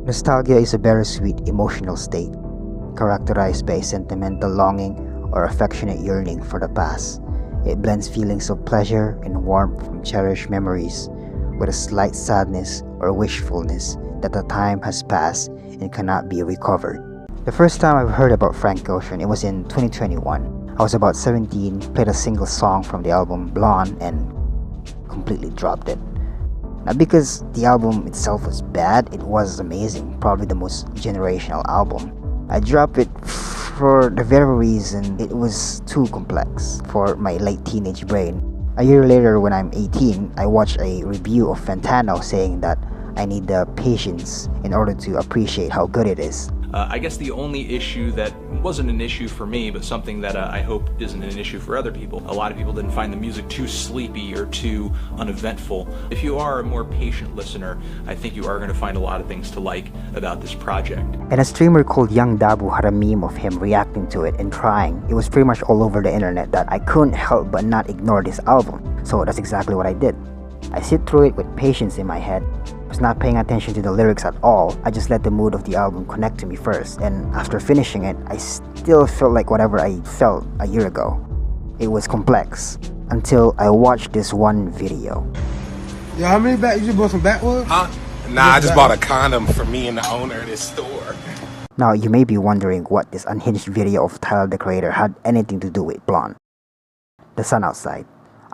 Nostalgia is a bittersweet emotional state, characterized by sentimental longing or affectionate yearning for the past. It blends feelings of pleasure and warmth from cherished memories with a slight sadness or wishfulness that the time has passed and cannot be recovered. The first time I've heard about Frank Ocean, it was in 2021. I was about 17, played a single song from the album Blonde, and completely dropped it. Not because the album itself was bad, it was amazing, probably the most generational album. I dropped it for the very reason it was too complex for my late teenage brain. A year later, when I'm 18, I watched a review of Fantano saying that I need the patience in order to appreciate how good it is. I guess the only issue that wasn't an issue for me, but something that I hope isn't an issue for other people. A lot of people didn't find the music too sleepy or too uneventful. If you are a more patient listener, I think you are going to find a lot of things to like about this project. And a streamer called Young Dabu had a meme of him reacting to it and crying. It was pretty much all over the internet that I couldn't help but not ignore this album. So that's exactly what I did. I sit through it with patience in my head. I was not paying attention to the lyrics at all. I just let the mood of the album connect to me first, and after finishing it, I still felt like whatever I felt a year ago. It was complex until I watched this one video. Yo, how many back? You just bought some backwoods? Huh? Nah, I just bought a condom for me and the owner of this store. Now you may be wondering what this unhinged video of Tyler the Creator had anything to do with Blonde. The sun outside.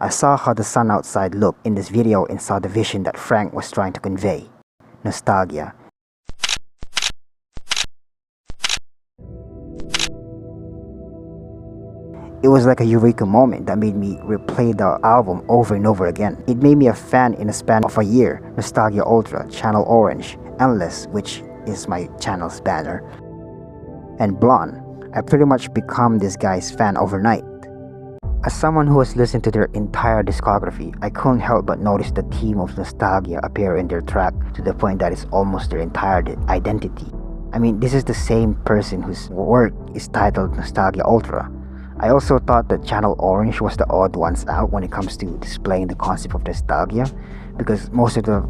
I saw how the sun outside looked in this video and saw the vision that Frank was trying to convey. Nostalgia. It was like a eureka moment that made me replay the album over and over again. It made me a fan in a span of a year. Nostalgia Ultra, Channel Orange, Endless, which is my channel's banner, and Blonde. I pretty much become this guy's fan overnight. As someone who has listened to their entire discography, I couldn't help but notice the theme of nostalgia appear in their track to the point that it's almost their entire identity. I mean, this is the same person whose work is titled Nostalgia Ultra. I also thought that Channel Orange was the odd ones out when it comes to displaying the concept of nostalgia, because most of the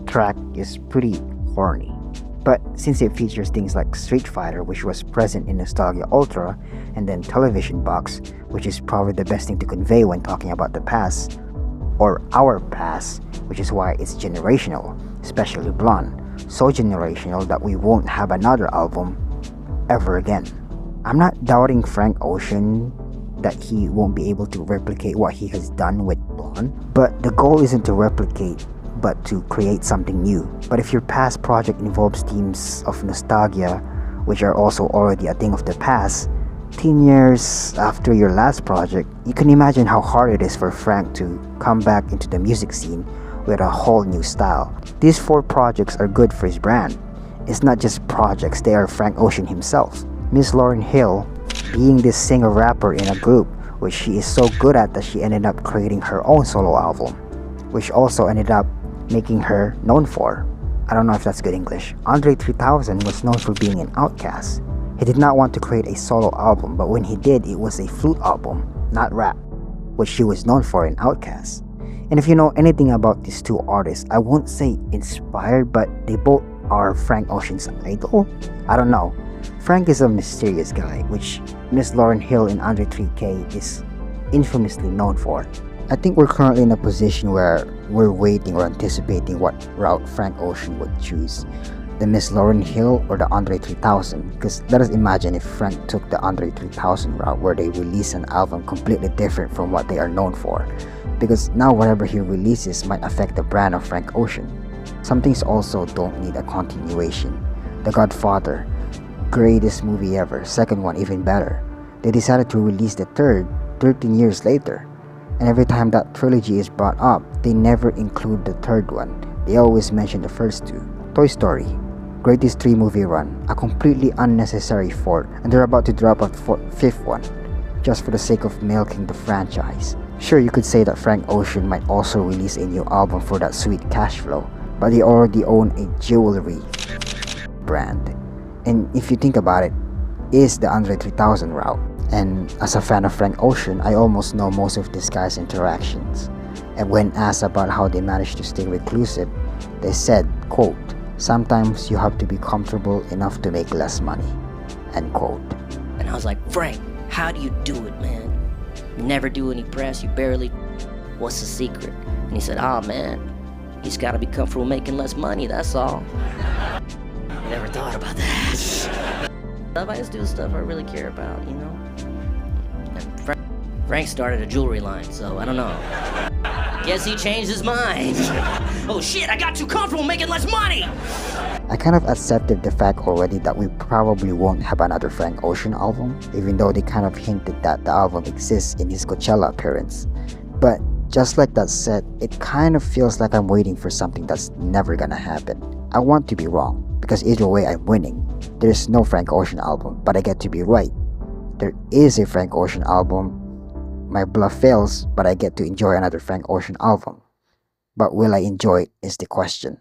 track is pretty horny. But since it features things like Street Fighter, which was present in Nostalgia Ultra, and then Television Box, which is probably the best thing to convey when talking about the past, or our past, which is why it's generational, especially Blonde. So generational that we won't have another album ever again. I'm not doubting Frank Ocean that he won't be able to replicate what he has done with Blonde, but the goal isn't to replicate but to create something new. But if your past project involves themes of nostalgia, which are also already a thing of the past, 10 years after your last project, you can imagine how hard it is for Frank to come back into the music scene with a whole new style. These 4 projects are good for his brand. It's not just projects, they are Frank Ocean himself. Miss Lauryn Hill, being this singer-rapper in a group, which she is so good at that she ended up creating her own solo album, which also ended up making her known for. I don't know if that's good English. Andre 3000 was known for being an outcast. He did not want to create a solo album, but when he did, it was a flute album, not rap, which she was known for in Outkast. And if you know anything about these 2 artists, I won't say inspired, but they both are Frank Ocean's idol? I don't know. Frank is a mysterious guy, which Miss Lauryn Hill and Andre 3K is infamously known for. I think we're currently in a position where we're waiting or anticipating what route Frank Ocean would choose. The Miss Lauryn Hill or the Andre 3000, because let us imagine if Frank took the Andre 3000 route where they release an album completely different from what they are known for, because now whatever he releases might affect the brand of Frank Ocean. Some things also don't need a continuation. The Godfather, greatest movie ever, second one even better. They decided to release the third 13 years later, and every time that trilogy is brought up, they never include the third one. They always mention the first 2. Toy Story, greatest 3-movie run, a completely unnecessary 4th, and they're about to drop a 5th one, just for the sake of milking the franchise. Sure, you could say that Frank Ocean might also release a new album for that sweet cash flow, but they already own a jewelry brand. And if you think about it, is the Andre 3000 route. And as a fan of Frank Ocean, I almost know most of this guy's interactions. And when asked about how they managed to stay reclusive, they said, quote, Sometimes you have to be comfortable enough to make less money. End quote. And I was like, Frank, how do you do it, man? You never do any press, you barely... What's the secret? And he said, oh man, you just gotta be comfortable making less money, that's all. I never thought about that. I just do the stuff I really care about, you know? And Frank started a jewelry line, so I don't know. Guess he changed his mind. Oh shit, I got too comfortable making less money! I kind of accepted the fact already that we probably won't have another Frank Ocean album, even though they kind of hinted that the album exists in his Coachella appearance. But just like that said, it kind of feels like I'm waiting for something that's never gonna happen. I want to be wrong, because either way I'm winning. There's no Frank Ocean album, but I get to be right. There is a Frank Ocean album. My bluff fails, but I get to enjoy another Frank Ocean album. But will I enjoy it is the question.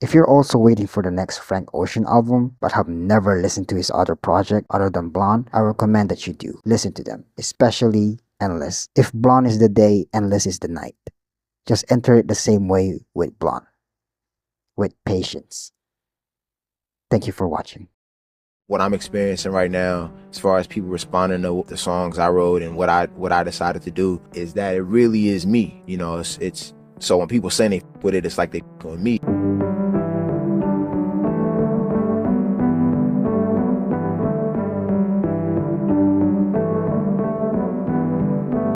If you're also waiting for the next Frank Ocean album, but have never listened to his other project other than Blonde, I recommend that you do. Listen to them, especially Endless. If Blonde is the day, Endless is the night. Just enter it the same way with Blonde. With patience. Thank you for watching. What I'm experiencing right now, as far as people responding to the songs I wrote and what I decided to do, is that it really is me. You know, it's so when people say they with it, it's like they with me.